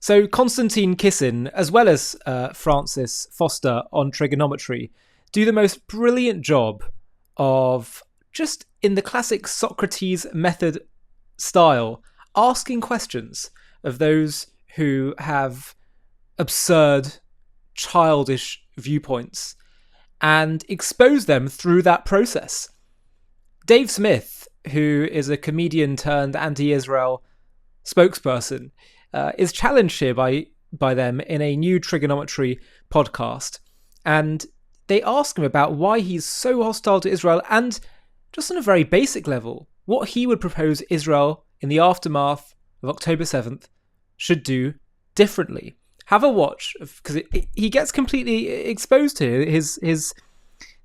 So Konstantin Kisin, as well as Francis Foster on trigonometry, do the most brilliant job of, just in the classic Socrates method style, asking questions of those who have absurd, childish viewpoints and expose them through that process. Dave Smith, who is a comedian turned anti-Israel spokesperson, is challenged here by them in a new trigonometry podcast, and they ask him about why he's so hostile to Israel, and just on a very basic level, what he would propose Israel in the aftermath of October 7th should do differently. Have a watch, because he gets completely exposed to his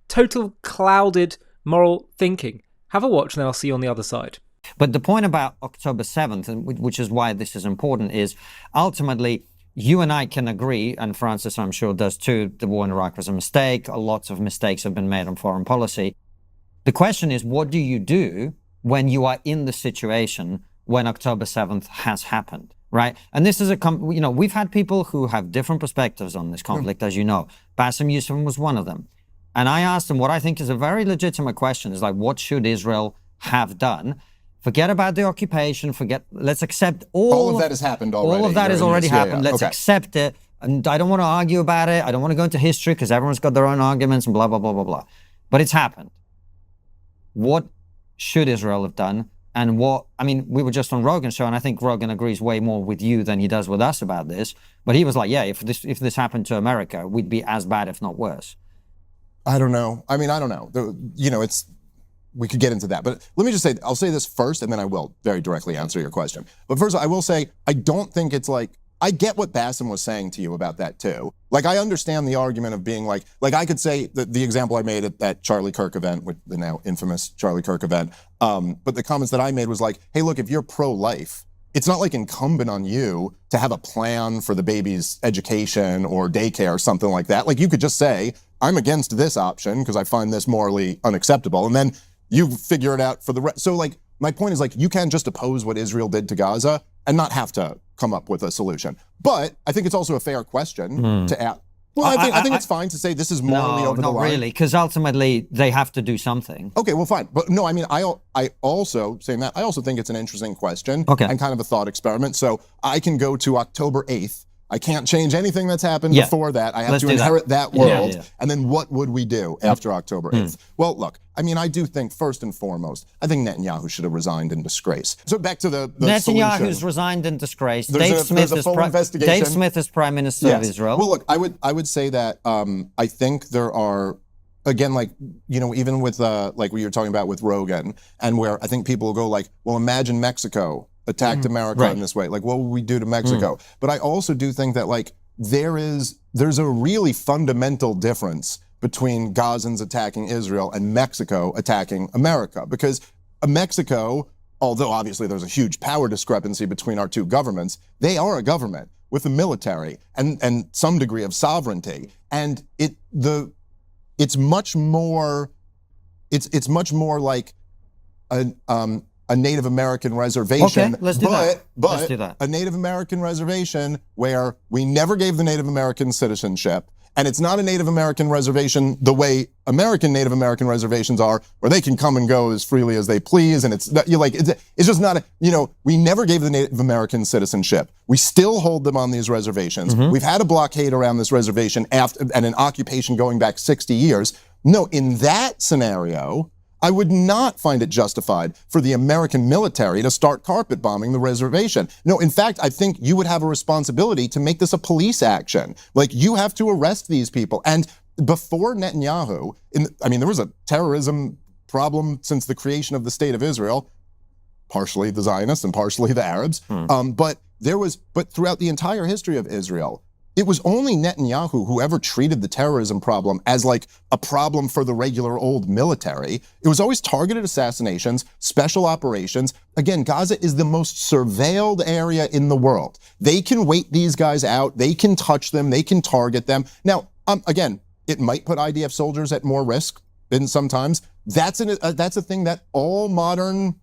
total clouded moral thinking. Have a watch, and then I'll see you on the other side. But the point about October 7th, which is why this is important, is ultimately you and I can agree, and Francis, I'm sure, does too, the war in Iraq was a mistake. Lots of mistakes have been made on foreign policy. The question is, what do you do when you are in the situation when October 7th has happened, right? And this is we've had people who have different perspectives on this conflict, as you know. Bassem Youssef was one of them. And I asked him what I think is a very legitimate question, is like, what should Israel have done? Forget about the occupation, let's accept all of that has happened already. All of that has already happened. Yeah. Let's accept it. And I don't want to argue about it. I don't want to go into history because everyone's got their own arguments and blah, blah, blah, blah, blah. But it's happened. What should Israel have done? And we were just on Rogan's show, and I think Rogan agrees way more with you than he does with us about this. But he was like, yeah, if this happened to America, we'd be as bad, if not worse. I don't know. I don't know. We could get into that. But let me just say, I'll say this first, and then I will very directly answer your question. But first, I will say, I don't think it's like, I get what Bassem was saying to you about that too. Like, I understand the argument of being like I could say the example I made at that Charlie Kirk event, with the now infamous Charlie Kirk event, but the comments that I made was like, hey, look, if you're pro-life, it's not like incumbent on you to have a plan for the baby's education or daycare or something like that. Like, you could just say, I'm against this option because I find this morally unacceptable. And then you figure it out for the rest. So, like, my point is, like, you can just oppose what Israel did to Gaza and not have to come up with a solution. But I think it's also a fair question to ask. Well, I think it's fine to say this is morally over the line. No, not really, because ultimately they have to do something. Okay, well, fine. But no, I also think it's an interesting question and kind of a thought experiment. So I can go to October 8th. I can't change anything that's happened before that. I have to inherit that world. Yeah. And then what would we do after October 8th? Well, look, I do think first and foremost, I think Netanyahu should have resigned in disgrace. So back to the Netanyahu's resigned in disgrace. Dave Smith is Prime Minister of Israel. Well, look, I would say that I think there are, again, like, even with like what you're talking about with Rogan, and where I think people will go like, well, imagine Mexico attacked America in this way. Like, what would we do to Mexico? But I also do think that, like, there's a really fundamental difference between Gazans attacking Israel and Mexico attacking America. Because Mexico, although obviously there's a huge power discrepancy between our two governments, they are a government with a military and some degree of sovereignty. And it's much more like a Native American reservation. Okay, let's do that. Let's do that. A Native American reservation where we never gave the Native American citizenship, and it's not a Native American reservation the way American Native American reservations are, where they can come and go as freely as they please, and it's just not we never gave the Native American citizenship. We still hold them on these reservations. We've had a blockade around this reservation and an occupation going back 60 years. No, in that scenario, I would not find it justified for the American military to start carpet bombing the reservation. No, in fact, I think you would have a responsibility to make this a police action. Like, you have to arrest these people. And before Netanyahu, there was a terrorism problem since the creation of the State of Israel, partially the Zionists and partially the Arabs. But throughout the entire history of Israel, it was only Netanyahu who ever treated the terrorism problem as like a problem for the regular old military. It was always targeted assassinations, special operations. Again, Gaza is the most surveilled area in the world. They can wait these guys out. They can touch them. They can target them. Now, again, it might put IDF soldiers at more risk sometimes. That's a thing that all modern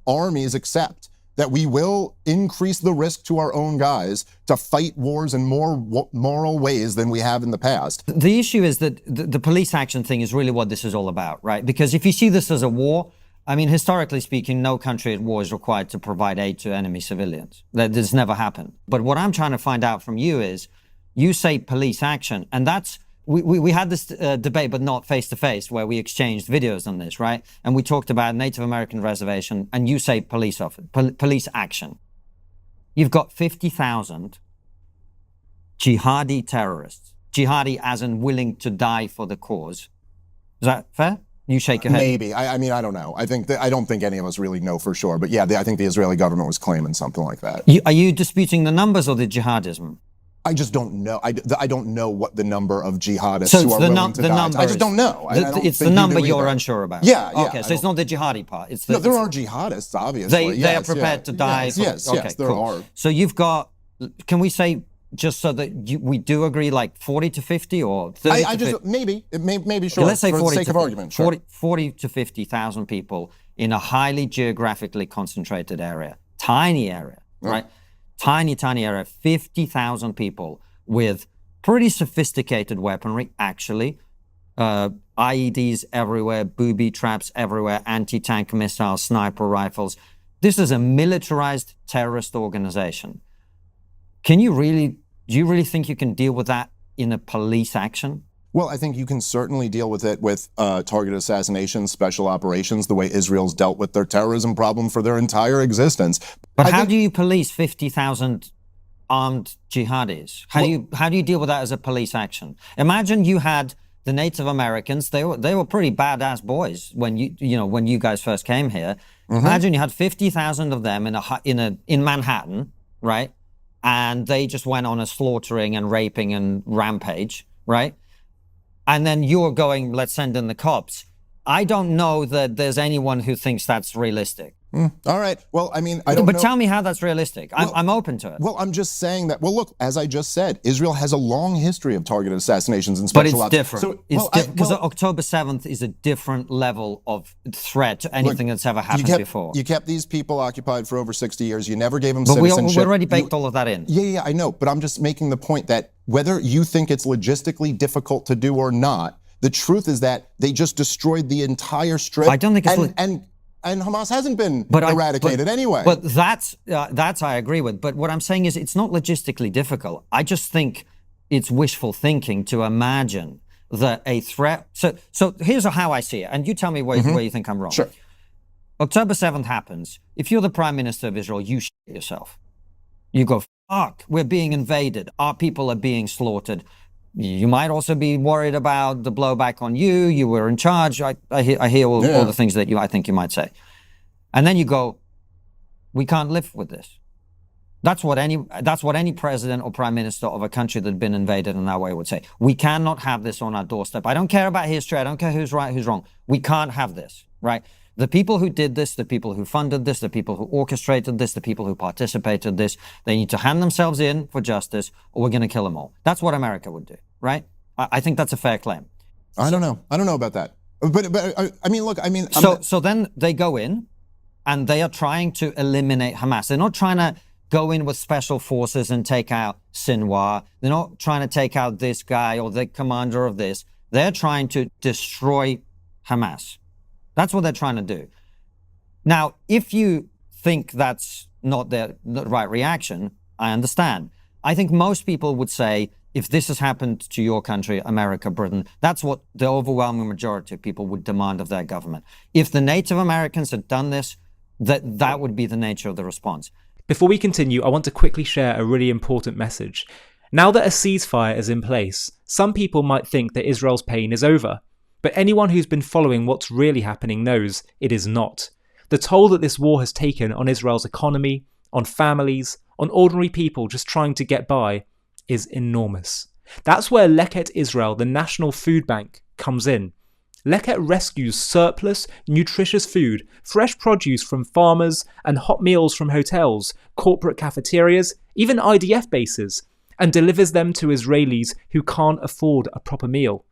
armies accept. that we will increase the risk to our own guys to fight wars in more moral ways than we have in the past. The issue is that the police action thing is really what this is all about, right? Because if you see this as a war, I mean, historically speaking, no country at war is required to provide aid to enemy civilians. That's never happened. But what I'm trying to find out from you is, you say police action, and that's, we had this debate, but not face-to-face, where we exchanged videos on this, right? And we talked about Native American reservation, and you say police action. You've got 50,000 jihadi terrorists. Jihadi as in willing to die for the cause. Is that fair? You shake your head. Maybe. I mean, I don't know. I don't think any of us really know for sure. But yeah, I think the Israeli government was claiming something like that. Are you disputing the numbers or the jihadism? I just don't know. I don't know what the number of jihadists who are willing to die. I just don't know. It's the number you're unsure about. Yeah. Okay, so it's not the jihadi part. It's the, no, there are jihadists, obviously. They are prepared to die. Yes, there are. So you've got, can we say, just so that we do agree, like 40 to 50 or 30 to 50? Maybe sure. Okay, let's say for 40 the sake of argument, sure. 40 to 50,000 people in a highly geographically concentrated area. Tiny area, right? Tiny area. 50,000 people with pretty sophisticated weaponry, actually. IEDs everywhere, booby traps everywhere, anti-tank missiles, sniper rifles. This is a militarized terrorist organization. Do you really think you can deal with that in a police action? Well, I think you can certainly deal with it with targeted assassinations, special operations, the way Israel's dealt with their terrorism problem for their entire existence. But how do you police 50,000 armed jihadis? How do you deal with that as a police action? Imagine you had the Native Americans. They were pretty badass boys when you guys first came here. Imagine you had 50,000 of them in Manhattan, right? And they just went on a slaughtering and raping and rampage, right? And then you're going, let's send in the cops. I don't know that there's anyone who thinks that's realistic. All right. Well, I mean, I don't know. But tell me how that's realistic. I'm open to it. Well, I'm just saying that, well, look, as I just said, Israel has a long history of targeted assassinations and special ops. But it's different. Because October 7th is a different level of threat to anything that's ever happened before. You kept these people occupied for over 60 years. You never gave them citizenship. We already baked all of that in. Yeah, I know. But I'm just making the point that whether you think it's logistically difficult to do or not, the truth is that they just destroyed the entire strip. I don't think it's... And Hamas hasn't been eradicated anyway. But that's I agree with. But what I'm saying is it's not logistically difficult. I just think it's wishful thinking to imagine that a threat... So here's how I see it. And you tell me where you think I'm wrong. Sure. October 7th happens. If you're the Prime Minister of Israel, you shit yourself. You go, fuck, we're being invaded. Our people are being slaughtered. You might also be worried about the blowback on you. You were in charge. I hear all the things that I think you might say. And then you go, we can't live with this. That's what any president or prime minister of a country that had been invaded in that way would say. We cannot have this on our doorstep. I don't care about history. I don't care who's right, who's wrong. We can't have this, right? The people who did this, the people who funded this, the people who orchestrated this, the people who participated in this, they need to hand themselves in for justice or we're going to kill them all. That's what America would do, right? I think that's a fair claim. I don't know. I don't know about that. But I mean, look, I mean... So then they go in and they are trying to eliminate Hamas. They're not trying to go in with special forces and take out Sinwar. They're not trying to take out this guy or the commander of this. They're trying to destroy Hamas. That's what they're trying to do. Now, if you think that's not the right reaction, I understand. I think most people would say, if this has happened to your country, America, Britain, that's what the overwhelming majority of people would demand of their government. If the Native Americans had done this, that would be the nature of the response. Before we continue, I want to quickly share a really important message. Now that a ceasefire is in place, some people might think that Israel's pain is over. But anyone who's been following what's really happening knows it is not. The toll that this war has taken on Israel's economy, on families, on ordinary people just trying to get by is enormous. That's where Leket Israel, the National Food Bank, comes in. Leket rescues surplus, nutritious food, fresh produce from farmers and hot meals from hotels, corporate cafeterias, even IDF bases, and delivers them to Israelis who can't afford a proper meal.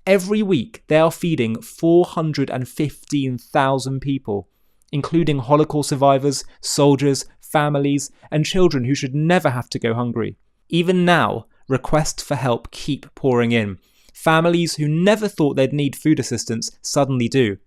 Every week, they are feeding 415,000 people, including Holocaust survivors, soldiers, families, and children who should never have to go hungry. Even now, requests for help keep pouring in. Families who never thought they'd need food assistance suddenly do.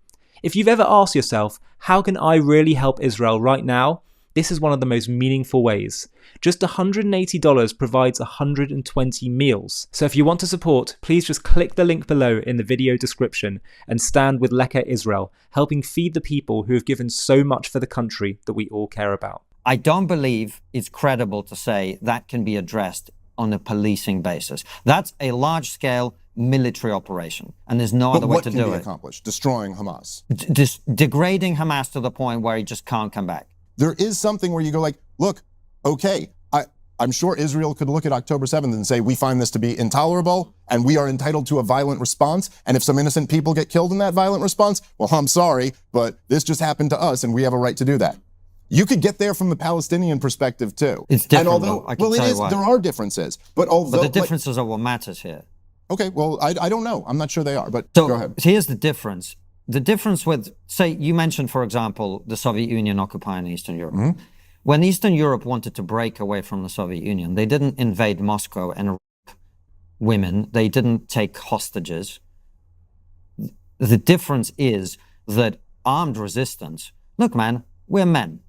If you've ever asked yourself, how can I really help Israel right now? This is one of the most meaningful ways. Just $180 provides 120 meals. So if you want to support, please just click the link below in the video description and stand with Leka Israel, helping feed the people who have given so much for the country that we all care about. I don't believe it's credible to say that can be addressed on a policing basis. That's a large-scale military operation, and there's no other way to do it. What can be accomplished? Destroying Hamas. Degrading Hamas to the point where he just can't come back. There is something where you go like, look, okay, I'm sure Israel could look at October 7th and say, we find this to be intolerable and we are entitled to a violent response. And if some innocent people get killed in that violent response, well, I'm sorry, but this just happened to us and we have a right to do that. You could get there from the Palestinian perspective too. It's different. And although, well, it is, there are differences, but the differences are what matters here. Okay, well, I don't know. I'm not sure they are, but so go ahead. Here's the difference. The difference with, say, you mentioned, for example, the Soviet Union occupying Eastern Europe. Mm-hmm. When Eastern Europe wanted to break away from the Soviet Union, they didn't invade Moscow and rape women. They didn't take hostages. The difference is that armed resistance, look, man, we're men.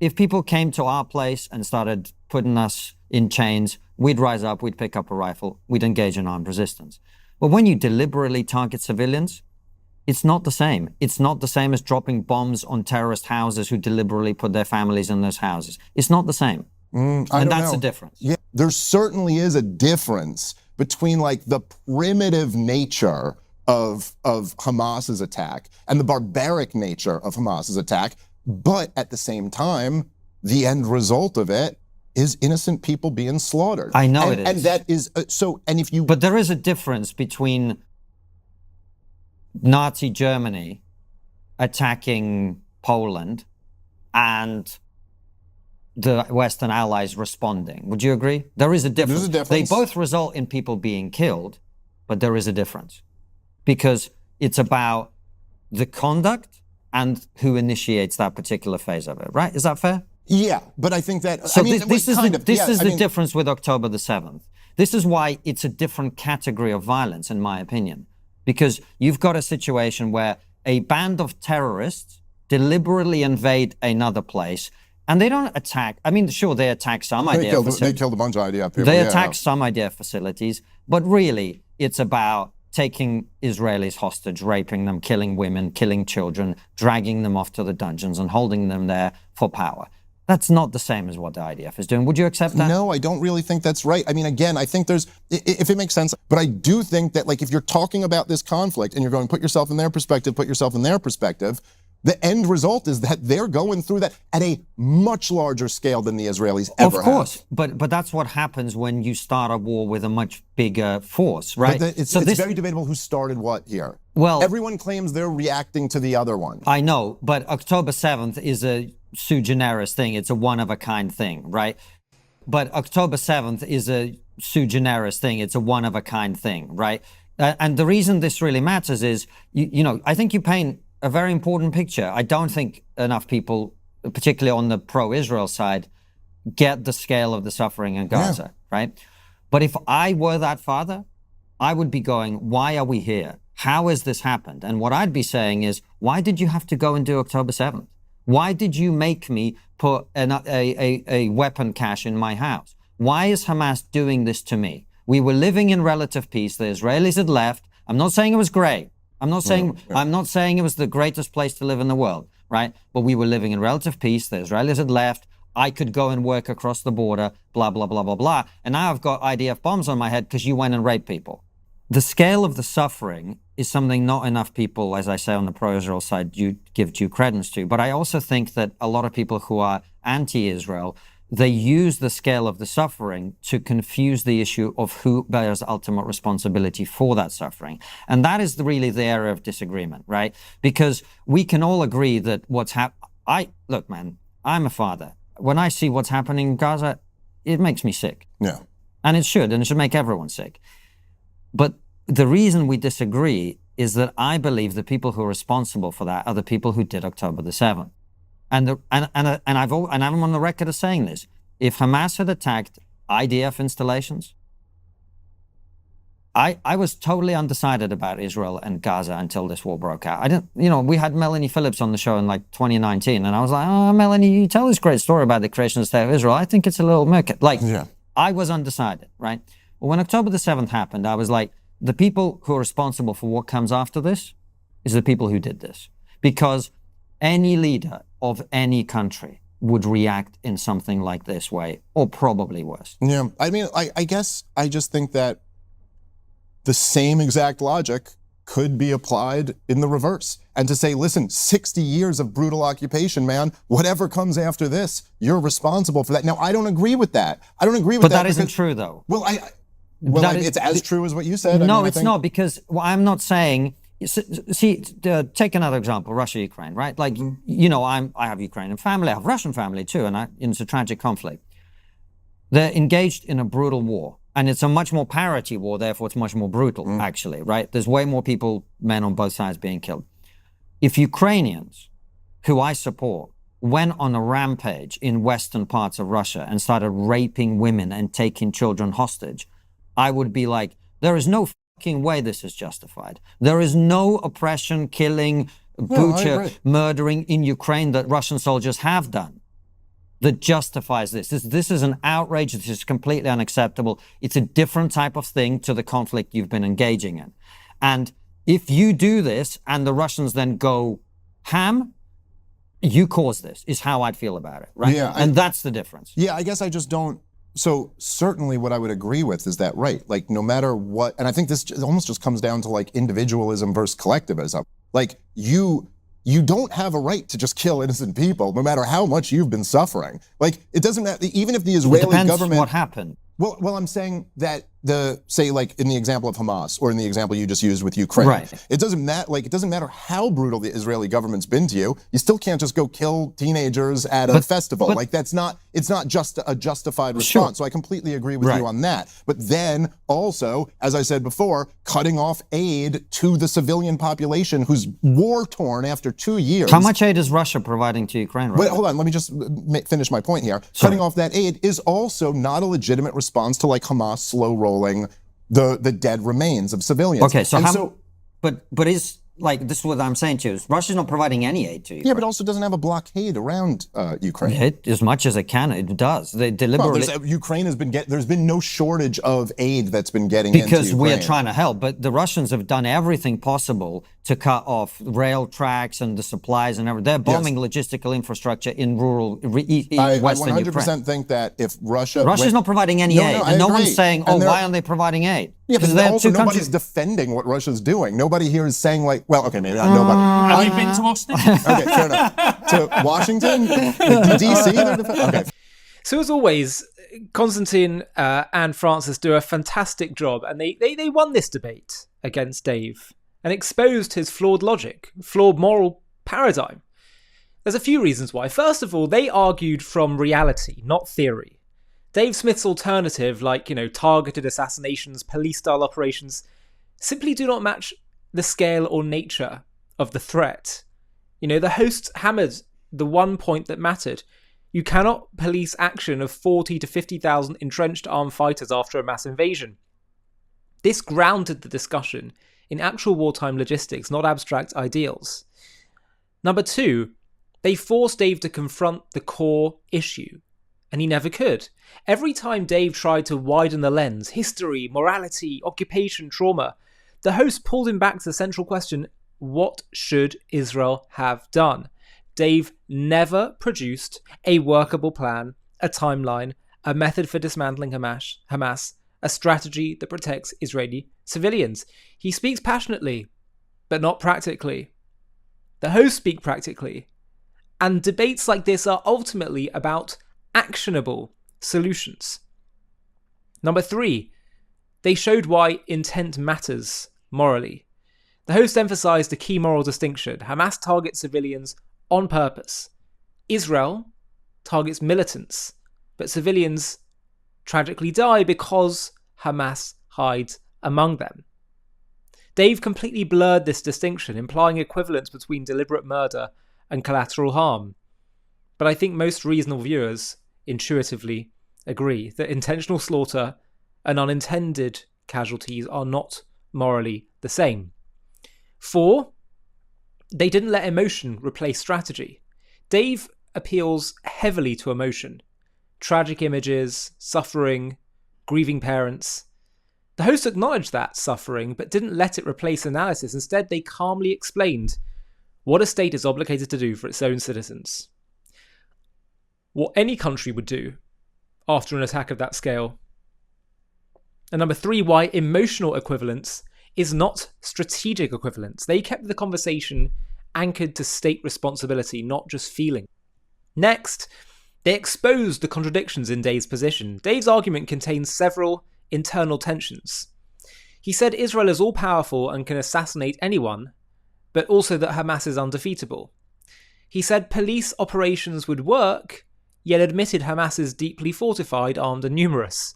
If people came to our place and started putting us in chains, we'd rise up, we'd pick up a rifle, we'd engage in armed resistance. But when you deliberately target civilians, it's not the same. It's not the same as dropping bombs on terrorist houses who deliberately put their families in those houses. It's not the same. And that's the difference. Yeah, there certainly is a difference between like the primitive nature of Hamas's attack and the barbaric nature of Hamas's attack. But at the same time, the end result of it is innocent people being slaughtered. I know it is. And that is, and if you... But there is a difference between Nazi Germany attacking Poland and the Western Allies responding. Would you agree? There is a difference. There's a difference. They both result in people being killed, but there is a difference. Because it's about the conduct and who initiates that particular phase of it, right? Is that fair? Yeah, but I think that... So this is the difference with October the 7th. This is why it's a different category of violence, in my opinion. Because you've got a situation where a band of terrorists deliberately invade another place, and they don't attack. I mean, sure, they attack some IDF facilities. They killed a bunch of IDF people. They attack some IDF facilities, but really, it's about taking Israelis hostage, raping them, killing women, killing children, dragging them off to the dungeons and holding them there for power. That's not the same as what the IDF is doing. Would you accept that? No, I don't really think that's right. I mean, again, I think there's, if it makes sense, but I do think that, like, if you're talking about this conflict and you're going, put yourself in their perspective, the end result is that they're going through that at a much larger scale than the Israelis ever have. Of course, but that's what happens when you start a war with a much bigger force, right? But it's very debatable who started what here. Well, everyone claims they're reacting to the other one. I know, but October 7th is a sui generis thing. It's a one-of-a-kind thing, right? But October 7th is a sui generis thing. It's a one-of-a-kind thing, right? And the reason this really matters is, you know, I think you paint a very important picture. I don't think enough people, particularly on the pro-Israel side, get the scale of the suffering in Gaza, right? But if I were that father, I would be going, why are we here? How has this happened? And what I'd be saying is, why did you have to go and do October 7th? Why did you make me put a weapon cache in my house? Why is Hamas doing this to me? We were living in relative peace. The Israelis had left. I'm not saying it was great. I'm not saying it was the greatest place to live in the world, right? But we were living in relative peace. The Israelis had left. I could go and work across the border, blah, blah, blah, blah, blah. And now I've got IDF bombs on my head because you went and raped people. The scale of the suffering is something not enough people, as I say, on the pro-Israel side, give due credence to. But I also think that a lot of people who are anti-Israel, they use the scale of the suffering to confuse the issue of who bears ultimate responsibility for that suffering. And that is really the area of disagreement, right? Because we can all agree that what's happening... Look, man, I'm a father. When I see what's happening in Gaza, it makes me sick. Yeah. And it should make everyone sick. But the reason we disagree is that I believe the people who are responsible for that are the people who did October the 7th. And I'm on the record as saying this. If Hamas had attacked IDF installations, I was totally undecided about Israel and Gaza until this war broke out. I didn't, we had Melanie Phillips on the show in like 2019, and I was like, oh, Melanie, you tell this great story about the creation of the State of Israel. I think it's a little murky. I was undecided, right? But when October the 7th happened, I was like, the people who are responsible for what comes after this is the people who did this. Because any leader of any country would react in something like this way, or probably worse. Yeah, I mean, I guess I just think that the same exact logic could be applied in the reverse. And to say, listen, 60 years of brutal occupation, man, whatever comes after this, you're responsible for that. Now, I don't agree with that. I don't agree with that. But that isn't true, though. Well, it's as true as what you said. No, it's not, because I'm not saying... See, take another example, Russia-Ukraine, right? Like, I have Ukrainian family, I have Russian family too, and it's a tragic conflict. They're engaged in a brutal war. And it's a much more parity war, therefore it's much more brutal, actually, right? There's way more people, men on both sides being killed. If Ukrainians, who I support, went on a rampage in western parts of Russia and started raping women and taking children hostage, I would be like, there is no fucking way this is justified. There is no oppression, killing, butcher, murdering in Ukraine that Russian soldiers have done that justifies this. This is an outrage. This is completely unacceptable. It's a different type of thing to the conflict you've been engaging in. And if you do this and the Russians then go ham, you caused this, is how I'd feel about it, right? Yeah, and that's the difference. Yeah, I guess I just don't. So certainly what I would agree with is that, right, like no matter what, and I think this almost just comes down to like individualism versus collectivism. Like you don't have a right to just kill innocent people, no matter how much you've been suffering. Like, it doesn't matter, even if the Israeli government... what happened. Well, I'm saying that say like in the example of Hamas or in the example you just used with Ukraine, right. It doesn't matter how brutal the Israeli government's been to you. You still can't just go kill teenagers at a festival. Like it's not just a justified response. Sure. So I completely agree with you on that. But then also, as I said before, cutting off aid to the civilian population who's war torn after 2 years. How much aid is Russia providing to Ukraine right now? Wait, hold on, let me just finish my point here. Sorry. Cutting off that aid is also not a legitimate response to like Hamas slow rolling the dead remains of civilians. Okay, but is like this is what I'm saying to you. Russia's not providing any aid to Ukraine. Yeah, but also doesn't have a blockade around Ukraine. As much as it can, it does. They deliberately. Ukraine has been there's been no shortage of aid that's been getting because into Ukraine. We're trying to help, but the Russians have done everything possible to cut off rail tracks and the supplies and everything. They're bombing logistical infrastructure in rural Western Ukraine. I 100% think that if Russia's not providing any aid, and no one's saying, why aren't they providing aid? Yeah, but also nobody's defending what Russia's doing. Nobody here is saying like, well, okay, maybe not nobody. Have you been to Austin? Okay, fair enough. To Washington? DC? Okay. So as always, Konstantin and Francis do a fantastic job, and they won this debate against Dave and exposed his flawed logic, flawed moral paradigm. There's a few reasons why. First of all, they argued from reality, not theory. Dave Smith's alternative, like, targeted assassinations, police-style operations, simply do not match the scale or nature of the threat. The hosts hammered the one point that mattered. You cannot police action of 40 to 50,000 entrenched armed fighters after a mass invasion. This grounded the discussion in actual wartime logistics, not abstract ideals. Number two, they forced Dave to confront the core issue, and he never could. Every time Dave tried to widen the lens, history, morality, occupation, trauma, the host pulled him back to the central question, what should Israel have done? Dave never produced a workable plan, a timeline, a method for dismantling Hamas, a strategy that protects Israeli civilians. He speaks passionately, but not practically. The hosts speak practically. And debates like this are ultimately about actionable solutions. Number three, they showed why intent matters morally. The host emphasized a key moral distinction. Hamas targets civilians on purpose. Israel targets militants, but civilians tragically die because Hamas hides among them. Dave completely blurred this distinction, implying equivalence between deliberate murder and collateral harm. But I think most reasonable viewers intuitively agree that intentional slaughter and unintended casualties are not morally the same. 4, they didn't let emotion replace strategy. Dave appeals heavily to emotion. Tragic images, suffering, grieving parents. The host acknowledged that suffering, but didn't let it replace analysis. Instead, they calmly explained what a state is obligated to do for its own citizens. What any country would do after an attack of that scale. And number 3, why emotional equivalence is not strategic equivalence. They kept the conversation anchored to state responsibility, not just feeling. Next, they exposed the contradictions in Dave's position. Dave's argument contains several internal tensions. He said Israel is all-powerful and can assassinate anyone, but also that Hamas is undefeatable. He said police operations would work, yet admitted Hamas is deeply fortified, armed and numerous.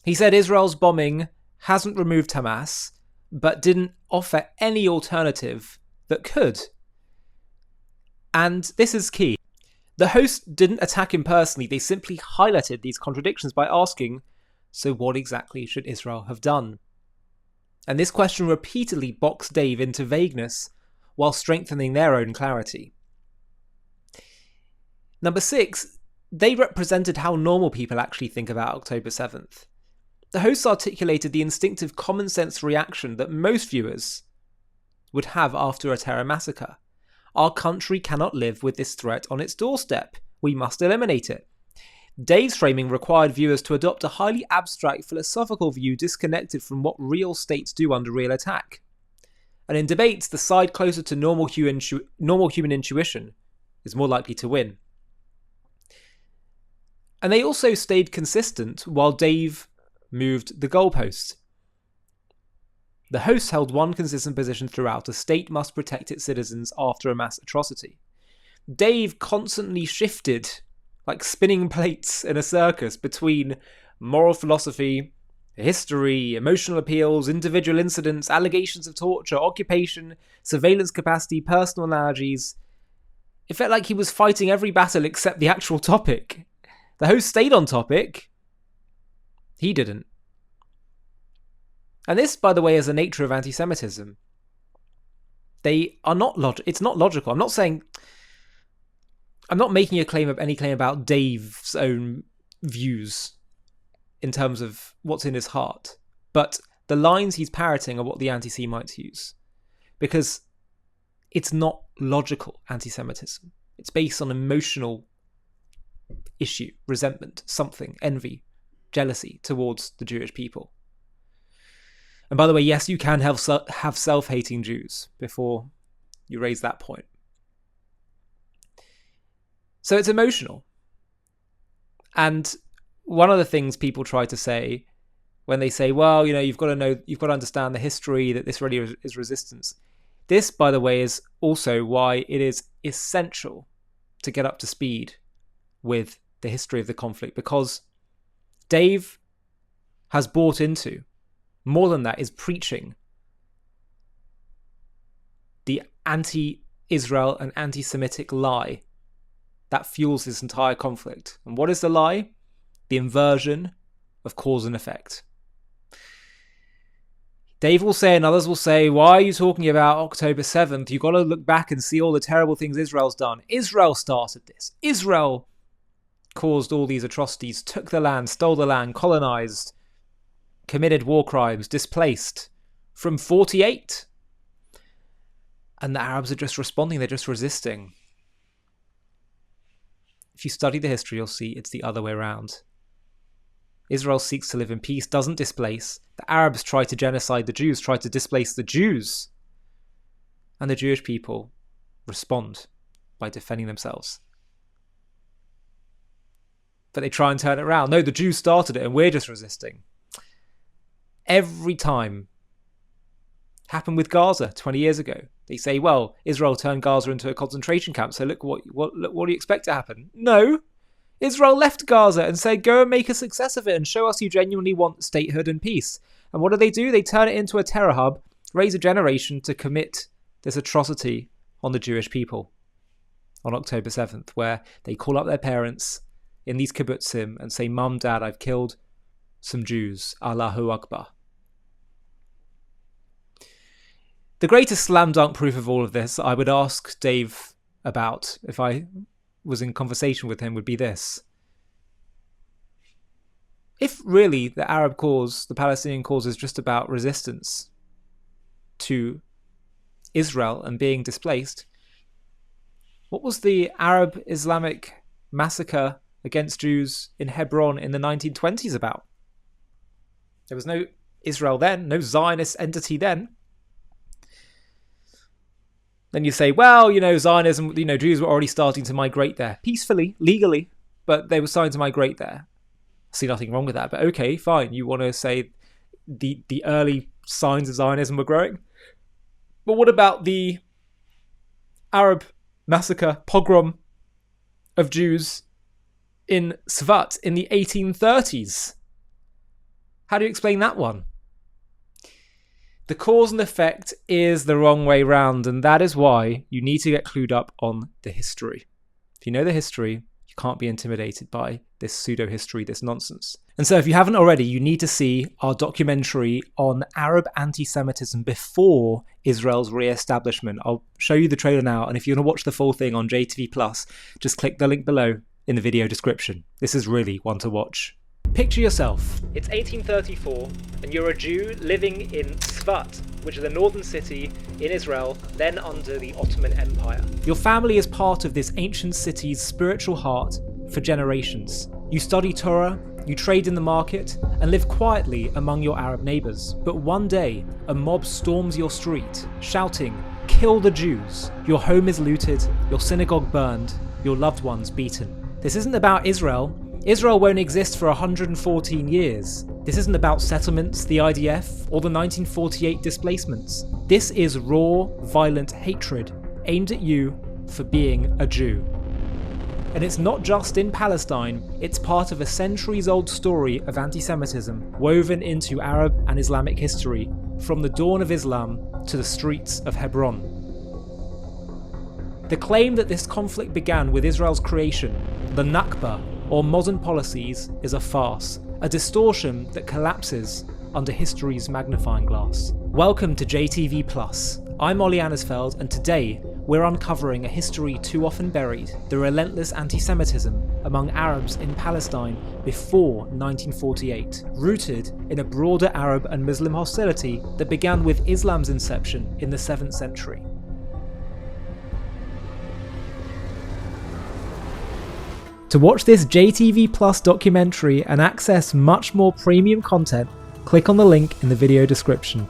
He said Israel's bombing hasn't removed Hamas, but didn't offer any alternative that could. And this is key. The host didn't attack him personally, they simply highlighted these contradictions by asking, so what exactly should Israel have done? And this question repeatedly boxed Dave into vagueness while strengthening their own clarity. Number 6, they represented how normal people actually think about October 7th. The hosts articulated the instinctive common sense reaction that most viewers would have after a terror massacre. Our country cannot live with this threat on its doorstep. We must eliminate it. Dave's framing required viewers to adopt a highly abstract philosophical view disconnected from what real states do under real attack. And in debates, the side closer to normal human intuition is more likely to win. And they also stayed consistent while Dave moved the goalposts. The hosts held one consistent position throughout: a state must protect its citizens after a mass atrocity. Dave constantly shifted, like spinning plates in a circus, between moral philosophy, history, emotional appeals, individual incidents, allegations of torture, occupation, surveillance capacity, personal analogies. It felt like he was fighting every battle except the actual topic. The host stayed on topic. He didn't. And this, by the way, is the nature of anti-Semitism. They are not it's not logical. I'm not making any claim about Dave's own views in terms of what's in his heart. But the lines he's parroting are what the anti-Semites use. Because it's not logical anti-Semitism. It's based on emotional issue, resentment, something, envy, jealousy towards the Jewish people. And by the way, yes, you can have self-hating Jews before you raise that point. So it's emotional. And one of the things people try to say when they say, well, you've got to understand the history, that this really is resistance. This, by the way, is also why it is essential to get up to speed with the history of the conflict, because Dave has bought into, more than that, is preaching the anti-Israel and anti-Semitic lie that fuels this entire conflict. And what is the lie? The inversion of cause and effect. Dave will say, and others will say, why are you talking about October 7th? You've got to look back and see all the terrible things Israel's done. Israel started this. Israel caused all these atrocities, took the land, stole the land, colonized, committed war crimes, displaced from 48. And the Arabs are just responding, they're just resisting. If you study the history, you'll see it's the other way around. Israel seeks to live in peace, doesn't displace. The Arabs try to genocide the Jews, try to displace the Jews. And the Jewish people respond by defending themselves. But they try and turn it around. No, the Jews started it and we're just resisting. Every time. Happened with Gaza 20 years ago. They say, well, Israel turned Gaza into a concentration camp, so look what do you expect to happen? No. Israel left Gaza and said, go and make a success of it and show us you genuinely want statehood and peace. And what do? They turn it into a terror hub, raise a generation to commit this atrocity on the Jewish people. on October 7th, where they call up their parents in these kibbutzim and say, Mum, Dad, I've killed some Jews. Allahu Akbar. The greatest slam dunk proof of all of this I would ask Dave about if I was in conversation with him would be this. If really the Arab cause, the Palestinian cause, is just about resistance to Israel and being displaced, what was the Arab Islamic massacre against Jews in Hebron in the 1920s about? There was no Israel then, no Zionist entity then. Then you say, well, Zionism, Jews were already starting to migrate there. Peacefully, legally, but they were starting to migrate there. I see nothing wrong with that, but okay, fine. You want to say the early signs of Zionism were growing? But what about the Arab massacre, pogrom of Jews in Svat in the 1830s? How do you explain that one? The cause and effect is the wrong way round, and that is why you need to get clued up on the history. If you know the history, you can't be intimidated by this pseudo-history, this nonsense. And so if you haven't already, you need to see our documentary on Arab anti-Semitism before Israel's re-establishment. I'll show you the trailer now, and if you want to watch the full thing on JTV+, just click the link below in the video description. This is really one to watch. Picture yourself. It's 1834, and you're a Jew living in Svat, which is a northern city in Israel, then under the Ottoman Empire. Your family is part of this ancient city's spiritual heart for generations. You study Torah, you trade in the market, and live quietly among your Arab neighbours. But one day, a mob storms your street, shouting, "Kill the Jews!" Your home is looted, your synagogue burned, your loved ones beaten. This isn't about Israel. Israel won't exist for 114 years. This isn't about settlements, the IDF, or the 1948 displacements. This is raw, violent hatred aimed at you for being a Jew. And it's not just in Palestine, it's part of a centuries-old story of anti-Semitism woven into Arab and Islamic history, from the dawn of Islam to the streets of Hebron. The claim that this conflict began with Israel's creation, the Nakba, or modern policies, is a farce, a distortion that collapses under history's magnifying glass. Welcome to JTV+. I'm Ollie Annersfeld, and today we're uncovering a history too often buried, the relentless anti-Semitism among Arabs in Palestine before 1948, rooted in a broader Arab and Muslim hostility that began with Islam's inception in the 7th century. To watch this JTV+ documentary and access much more premium content, click on the link in the video description.